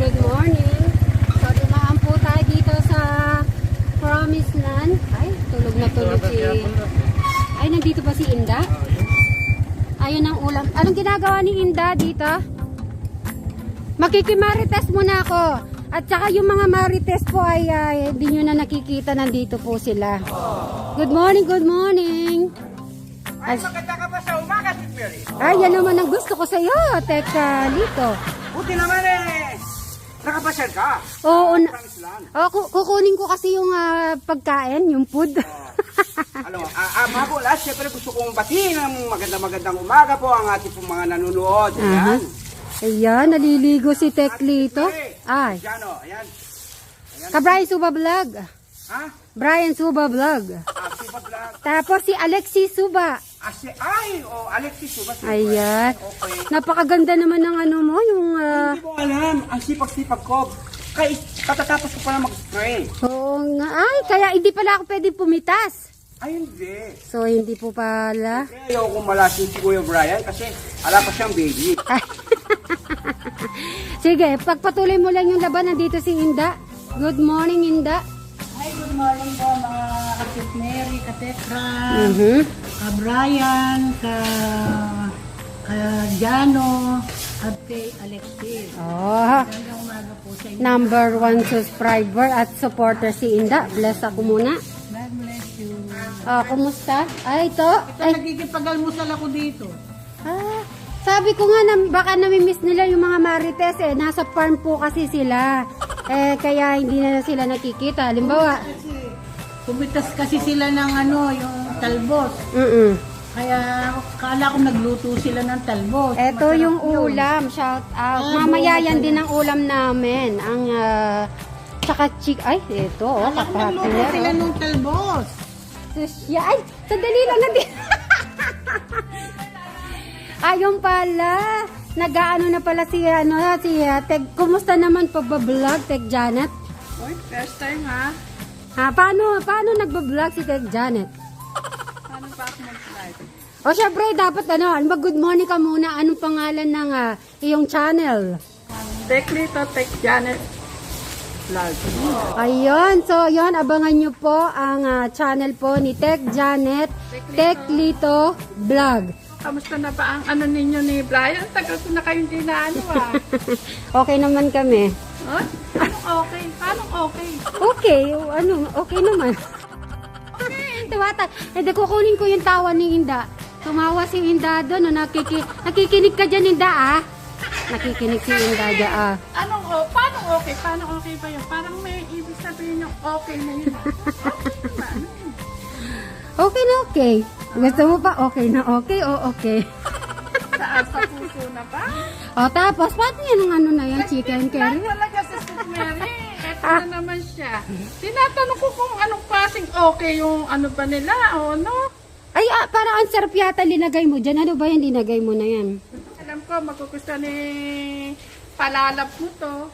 good morning. So, dumaan po tayo dito sa Promised Land. Ay, tulog na tulog si... Ay, nandito pa si Inda. Ayun ang ulam. Anong ginagawa ni Inda dito? Makikimarites muna ako. At saka yung mga marites po ay hindi nyo na nakikita. Nandito po sila. Good morning, good morning. Ay, maganda ka pa sa umaga, si Mary. Ay, yan naman ang gusto ko sa iyo. Teka, Lito. Buti naman nakapasyal ka. Oo, Promised Land. kukunin ko kasi yung pagkain, yung food. Alam mo, mabulas, siyempre gusto kong batiin ng magandang umaga po ang ating pong mga nanonood. Ayan. Ayan, naliligo si Teklito. Ay, Ayan o, ayan. ka Brian Suba Vlog. Ha? Brian Suba Vlog. Sipa Vlog. Tapos si Alexis Suba. Alexis, Suba. Ayan. Okay. Napakaganda naman ng ano mo, yung... Hindi mo alam, ang sipag-sipag ko. Kaya katatapos ko pala mag-spray. Oo nga. Ay, kaya hindi pala ako pwede pumitas. Ay, hindi. So, hindi po pala. Kaya ayaw kong malasin si Kuya Brian kasi ala pa siyang baby. Sige, pagpatuloy mo lang yung laban. Nandito si Inda. Good morning, Inda. Hi, good morning po mga Kapit Mary, Katekra, ka Brian, ka Jano, at kay Alexis. Oh, Magandang umaga po sa inyo. number 1 subscriber at supporter si Inda. Bless ako muna. God bless you. Kumusta? Ay, ito. Ito, Ay, nagkikipag-almusal ako dito. sabi ko nga na baka namimiss nila yung mga marites eh. Nasa farm po kasi sila. Kaya hindi na sila nakikita. Halimbawa, Pumitas kasi sila ng yung talbos. Kaya kala ko nagluto sila ng talbos. Ito Masarap yung yun. ulam. Shout out. Mamaya yan din ang ulam namin. Ang tsaka ay, ito. Kala ko nagluto sila ng talbos. Susya. Ay, sandali lang natin. Ayun pala. Nag-aano na pala si Teg. Kumusta naman pagbablog, Teg Janet? Oy, first time ha? Paano nagbablog si Teg Janet? Paano pa ako mag-live? O syempre, dapat good morning ka muna. Anong pangalan ng iyong channel? Teklito, Tek Janet Vlog. Ayun, so yun, abangan nyo po ang channel po ni Teg Janet, Teklito Vlog. Kamusta na ba ang ninyo ni Brian? Tagal ko na kayo hindi na Okay naman kami. Huh? Anong okay? Paano okay? Okay, okay naman. Hindi, kukunin ko yung tawa ni Inda. Tumawa si Inda doon. Nakikinig ka dyan, Inda, Nakikinig si Inda dyan, Paano okay? Paano okay ba yun? Parang may ibig sabihin yung okay na yun. Okay na okay. Gusto mo pa okay na okay o okay? Sa puso na ba? Tapos, paano yan ang na yan, chicken curry? Talaga si Sis Mary. Eto na naman siya. Tinatanong ko kung anong klaseng okay yung ba nila o no? Ay, parang ang sarap yata linagay mo dyan. Ano ba yan linagay mo na yan? Alam ko, magugustuhan ni palalap mo to.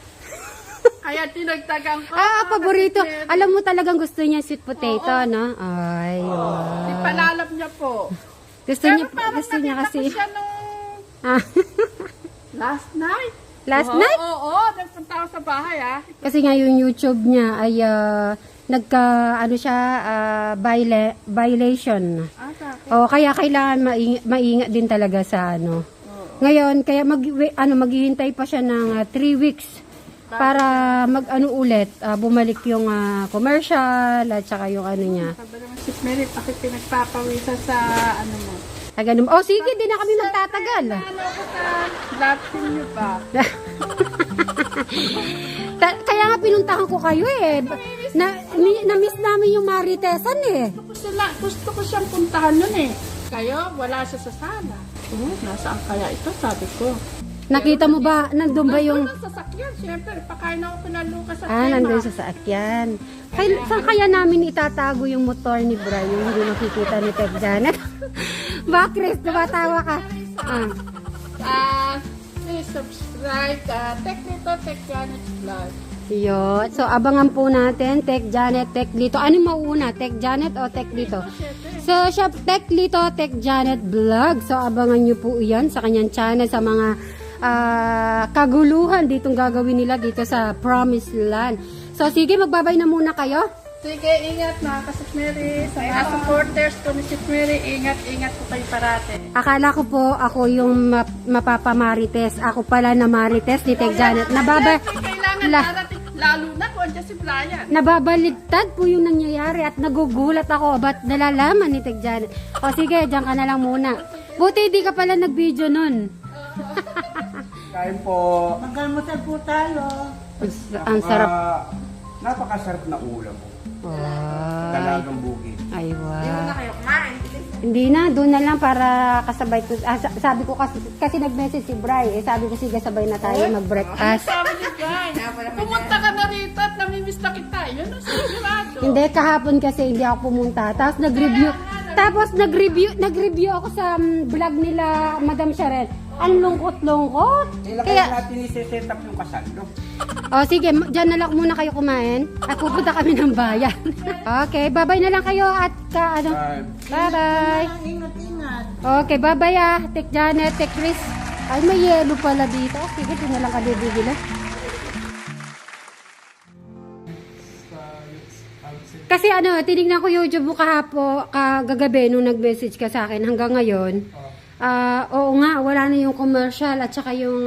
Kaya tinagtagan ko. Paborito. Alam mo talagang gusto niya sweet potato, no? Ay, wow. Ipalalap niya po. Gusto niya kasi. Ko siya nung last night. Last night? Oo, nagpunta ako sa bahay Kasi nga yung YouTube niya ay violation. Bakit? Kaya kailangan maingat din talaga sa Ngayon, kaya maghihintay pa siya ng 3 weeks para ulit, bumalik yung commercial at saka yung niya. Sabi naman si Mary, bakit pinagpapawisa sa mo? Ganun. Sige, di na kami magtatagal. Ko sa lapsin niyo ba? Kaya nga pinuntahan ko kayo Na-miss namin yung Maritesan Gusto ko siyang puntahan nun Kayo, wala siya sa sala. Nasaan kaya ito? Sabi ko. Nakita mo ba? Nandun ba yung... Nandun sa sasakyan, siyempre. Pakain ako pinaluka sa nandun sa sasakyan. Saan kaya namin itatago yung motor ni Brian? Yung hindi makikita ni Teg Janet. Ba, Chris? Tumatawa ka. Please subscribe. Teklito, Tek Janet Vlog. Yun. So, abangan po natin, Teg Janet, Teklito. Anong mauuna? Teg Janet o Teklito? So, siya, Teklito, Teg Janet Vlog. So, abangan nyo po yan sa kanyang channel, sa mga kaguluhan ditong gagawin nila dito sa Promised Land. So sige, magbabay na muna kayo. Sige, ingat mga Kasip Mary. Sa mga supporters ko ni Kasip Mary, ingat po kayo parate. Akala ko po ako yung mapapamarites. Ako pala na marites ni Tek Janet. Kailangan darating, lalo na kung andyan si Brian. Nababaligtad po yung nangyayari at nagugulat ako ba't nalalaman ni Tek Janet. O sige, dyan ka na lang muna. Buti hindi ka pala nag-video nun. Kain po. Mag-almusal po tayo. Ang sarap. Napakasarap na ulam po. Ay, Dalagang bukid. ay wow. Kayo kumain. Hindi na, doon na lang para kasabay ko. Sabi ko kasi nag-message si Bri. Sabi ko sige, sabay na tayo mag-breakfast. Sabi ni Brian, pumunta ka na rito at namimiss na kita. Yun ang sigurado. Hindi, kahapon kasi hindi ako pumunta. Tapos nag-review ako sa vlog nila Madam Sharon. Ang lungkot-lungkot. Kailan Kaya, natin i-set up yung kasal, no? oh sige, dyan na lang muna kayo kumain. At pupunta kami ng bayan. Okay, bye-bye na lang kayo at bye-bye. Ingat. Okay, bye-bye Tek Janet, Tek Chris. Ay, may yelo pala dito. Sige, dito na lang kami bibili. Kasi tinignan ko YouTube mo kagagabi nung nag-message ka sa akin hanggang ngayon. Oo nga, wala na yung commercial at saka yung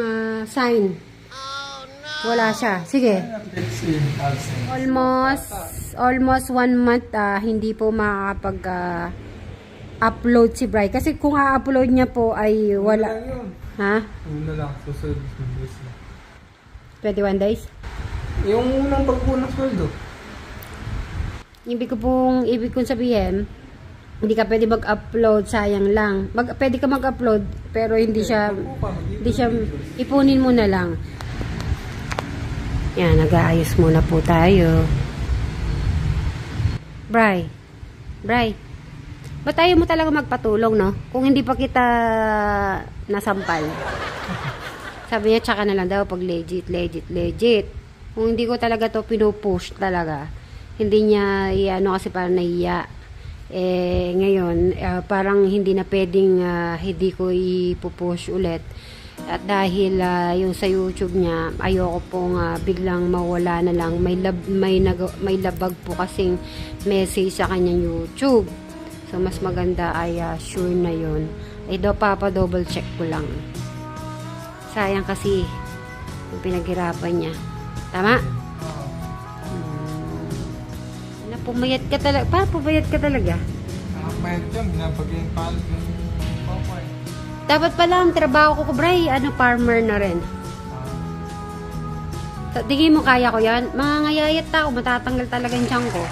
sign. Wala siya. Sige. Almost 1 month hindi po makakapag-upload si Bri. Kasi kung a-upload niya po ay wala. Ha? Una lang, susunod days na. 21 days? Yung unang pagpunang sweldo. Ibig kong sabihin, hindi ka pwede mag-upload, sayang lang. Pwede ka mag-upload, pero hindi siya, ipunin mo na lang. Yan, nag-aayos muna po tayo. Bri, ba't tayo mo talaga magpatulong, no? Kung hindi pa kita nasampal. Sabi niya, tsaka na lang daw pag legit. Kung hindi ko talaga to pinupush talaga, hindi niya, kasi parang nahiya. Ngayon, parang hindi na pwedeng hindi ko ipupush ulit. At dahil yung sa YouTube niya, ayoko pong biglang mawala na lang. May labag po kasing message sa kanyang YouTube. So, mas maganda ay sure na yun. Double check ko lang. Sayang kasi yung pinaghirapan niya. Tama? Pumayat ka talaga. Paano pumayat ka talaga? Nakapayat yun, binabagyan palit ng papay. Dapat pala ang trabaho ko, Bri, farmer na rin. Tingin mo kaya ko yan? Mga ngayayat ako, matatanggal talaga yung tiyan ko.